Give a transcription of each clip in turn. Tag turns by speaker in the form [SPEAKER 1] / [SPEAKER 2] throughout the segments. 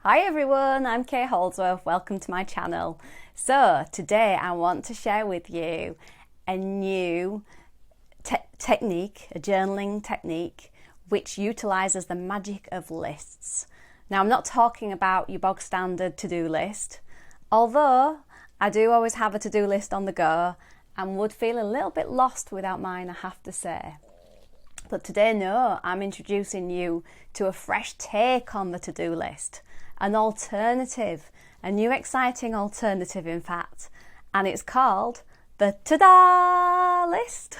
[SPEAKER 1] Hi everyone, I'm Kay Holdsworth. Welcome to my channel. So today I want to share with you a new technique, a journaling technique, which utilizes the magic of lists. Now I'm not talking about your bog standard to-do list, although I do always have a to-do list on the go and would feel a little bit lost without mine, I have to say. But today, no, I'm introducing you to a fresh take on the to-do list, an alternative, a new exciting alternative in fact, and it's called the to-da list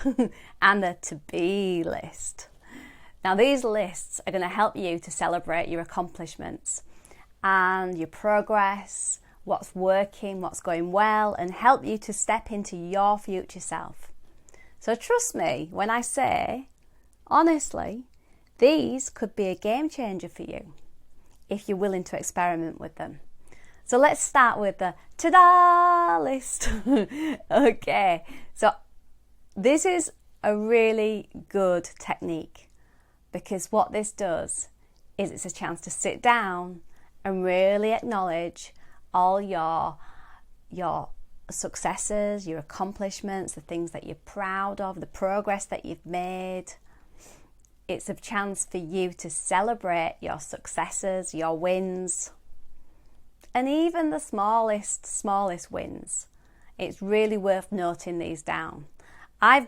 [SPEAKER 1] and the to-be list. Now these lists are going to help you to celebrate your accomplishments and your progress, what's working, what's going well, and help you to step into your future self. So trust me when I say, honestly, these could be a game changer for you if you're willing to experiment with them. So let's start with the ta-da list. Okay, so this is a really good technique because what this does is it's a chance to sit down and really acknowledge all your successes, your accomplishments, the things that you're proud of, the progress that you've made. It's a chance for you to celebrate your successes, your wins, and even the smallest wins. It's really worth noting these down. I'm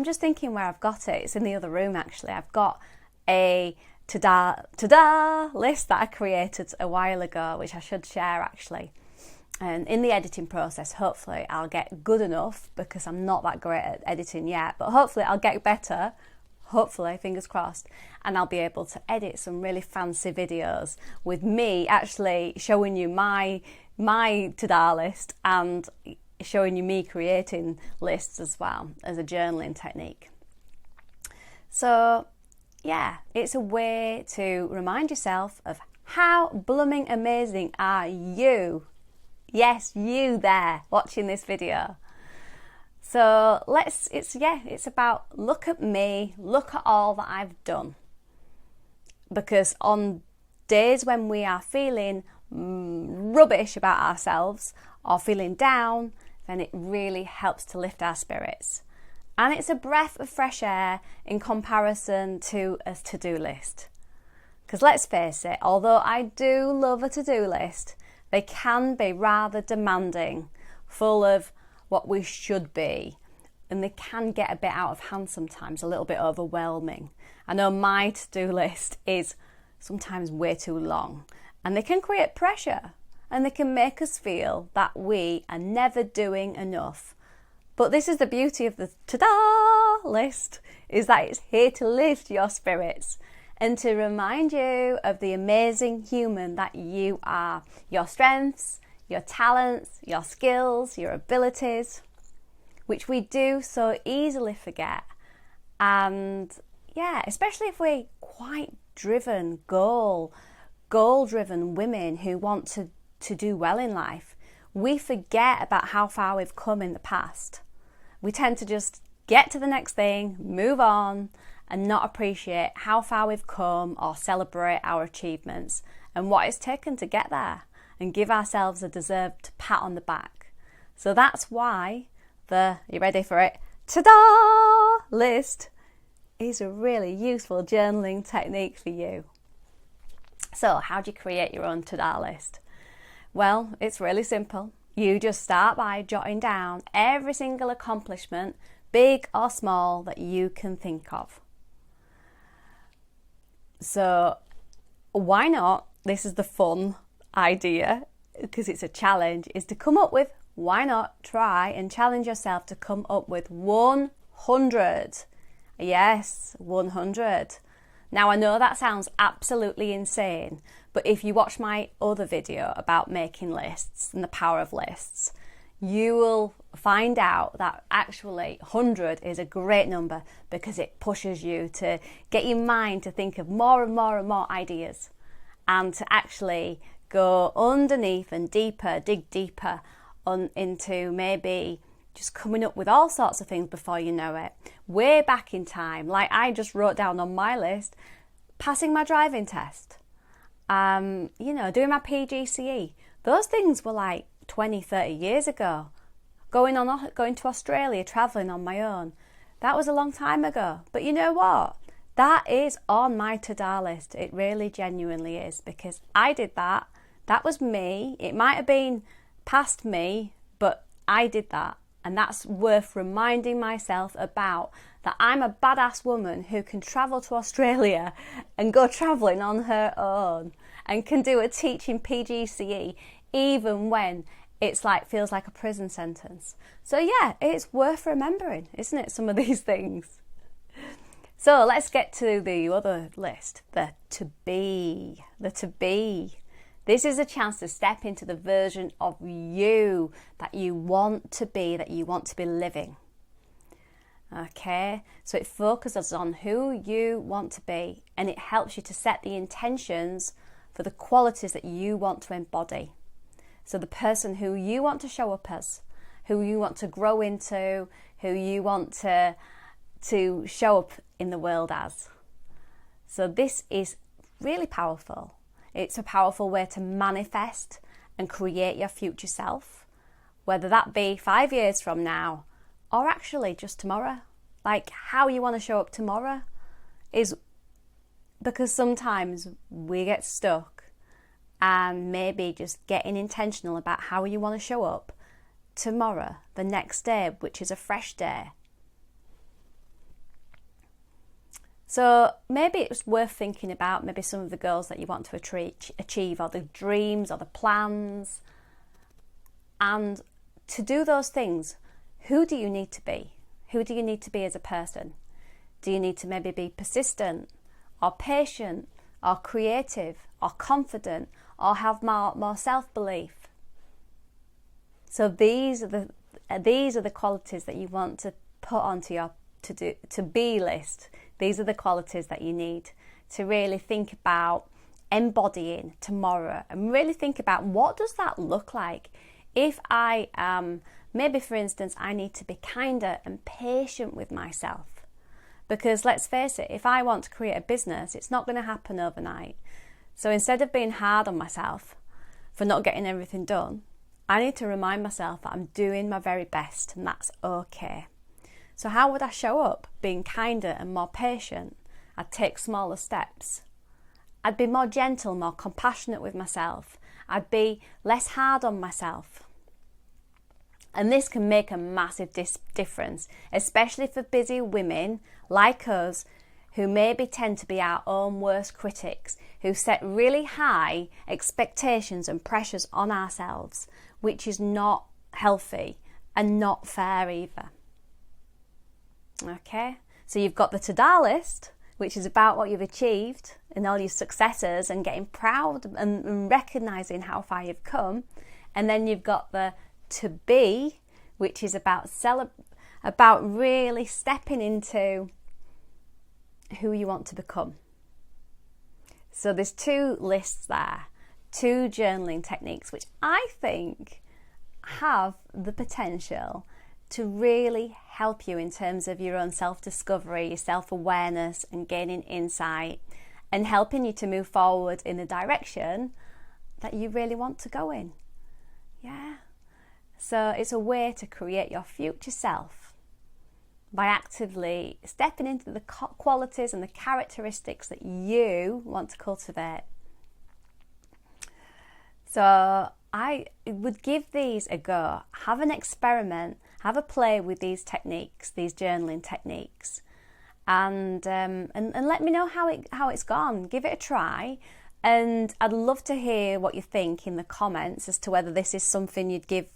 [SPEAKER 1] just thinking where I've got it. It's in the other room actually. I've got a to-da list that I created a while ago, which I should share actually. And in the editing process, hopefully I'll get good enough because I'm not that great at editing yet, but hopefully I'll get better. Hopefully, fingers crossed, and I'll be able to edit some really fancy videos with me actually showing you my to-do list and showing you me creating lists as well as a journaling technique. So yeah, it's a way to remind yourself of how blooming amazing are you. Yes, you there watching this video. So it's about look at me, look at all that I've done. Because on days when we are feeling rubbish about ourselves or feeling down, then it really helps to lift our spirits. And it's a breath of fresh air in comparison to a to-do list. Because let's face it, although I do love a to-do list, they can be rather demanding, full of what we should be, and they can get a bit out of hand sometimes, a little bit overwhelming. I know my to-do list is sometimes way too long, and they can create pressure, and they can make us feel that we are never doing enough. But this is the beauty of the ta-da list, is that it's here to lift your spirits and to remind you of the amazing human that you are, your strengths, your talents, your skills, your abilities, which we do so easily forget. And yeah, especially if we're quite driven, goal-driven women who want to do well in life, we forget about how far we've come in the past. We tend to just get to the next thing, move on, and not appreciate how far we've come or celebrate our achievements and what it's taken to get there, and give ourselves a deserved pat on the back. So that's why you ready for it, ta-da list is a really useful journaling technique for you. So how do you create your own to-do list? Well, it's really simple. You just start by jotting down every single accomplishment, big or small, that you can think of. So why not, this is the fun idea, because it's a challenge, is to come up with, why not try and challenge yourself to come up with 100. Yes, 100. Now I know that sounds absolutely insane, but if you watch my other video about making lists and the power of lists, you will find out that actually 100 is a great number because it pushes you to get your mind to think of more and more and more ideas, and to actually go underneath and deeper, dig deeper into maybe just coming up with all sorts of things before you know it. Way back in time, like I just wrote down on my list, passing my driving test. Doing my PGCE. Those things were like 20, 30 years ago. Going to Australia, travelling on my own. That was a long time ago. But you know what? That is on my to-do list. It really genuinely is, because I did that. That was me. It might have been past me, but I did that. And that's worth reminding myself about, that I'm a badass woman who can travel to Australia and go travelling on her own and can do a teaching PGCE even when it's feels like a prison sentence. So yeah, it's worth remembering, isn't it, some of these things? So let's get to the other list, the to be. The to be. This is a chance to step into the version of you that you want to be, that you want to be living. Okay, so it focuses on who you want to be, and it helps you to set the intentions for the qualities that you want to embody. So the person who you want to show up as, who you want to grow into, who you want to show up in the world as. So this is really powerful. It's a powerful way to manifest and create your future self, whether that be 5 years from now or actually just tomorrow. Like how you want to show up tomorrow is, because sometimes we get stuck, and maybe just getting intentional about how you want to show up tomorrow, the next day, which is a fresh day. So maybe it's worth thinking about maybe some of the goals that you want to achieve, or the dreams or the plans. And to do those things, who do you need to be? Who do you need to be as a person? Do you need to maybe be persistent or patient or creative or confident or have more self-belief? So these are the qualities that you want to put onto your to be list. These are the qualities that you need to really think about embodying tomorrow, and really think about, what does that look like? If I am, maybe for instance, I need to be kinder and patient with myself. Because let's face it, if I want to create a business, it's not going to happen overnight. So instead of being hard on myself for not getting everything done, I need to remind myself that I'm doing my very best, and that's okay. So how would I show up? Being kinder and more patient. I'd take smaller steps. I'd be more gentle, more compassionate with myself. I'd be less hard on myself. And this can make a massive difference, especially for busy women like us, who maybe tend to be our own worst critics, who set really high expectations and pressures on ourselves, which is not healthy and not fair either. Okay, so you've got the to-do list, which is about what you've achieved and all your successes, and getting proud and recognising how far you've come. And then you've got the to be, which is about really stepping into who you want to become. So there's two lists there, two journaling techniques, which I think have the potential to really help you in terms of your own self-discovery, your self-awareness, and gaining insight, and helping you to move forward in the direction that you really want to go in. Yeah. So it's a way to create your future self by actively stepping into the qualities and the characteristics that you want to cultivate. So I would give these a go. Have an experiment. Have a play with these techniques, these journaling techniques, and let me know how it's gone. Give it a try, and I'd love to hear what you think in the comments as to whether this is something you'd give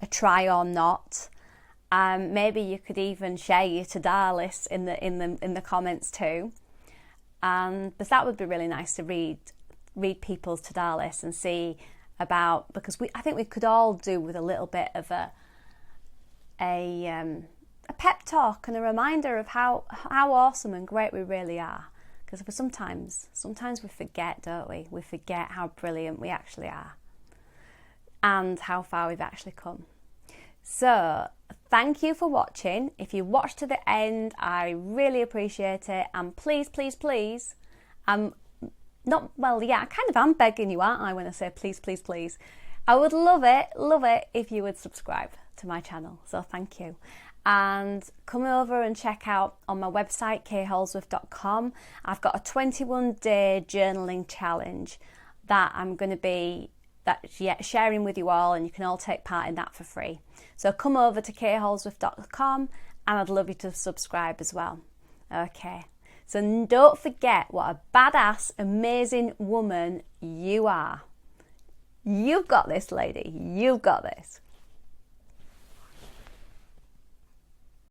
[SPEAKER 1] a try or not. Maybe you could even share your to-do list in the comments too, but that would be really nice to read people's to-do lists and see about, because I think we could all do with a little bit of a pep talk and a reminder of how awesome and great we really are. Because sometimes we forget, don't we? We forget how brilliant we actually are and how far we've actually come. So thank you for watching. If you watched to the end, I really appreciate it. And please, please, please, I'm I kind of am begging you, aren't I, when I say please, please, please. I would love it if you would subscribe to my channel. So thank you. And come over and check out on my website, kayholsworth.com. I've got a 21-day journaling challenge that I'm going to be sharing with you all, and you can all take part in that for free. So come over to kayholsworth.com, and I'd love you to subscribe as well. Okay. So don't forget what a badass, amazing woman you are. You've got this, lady. You've got this.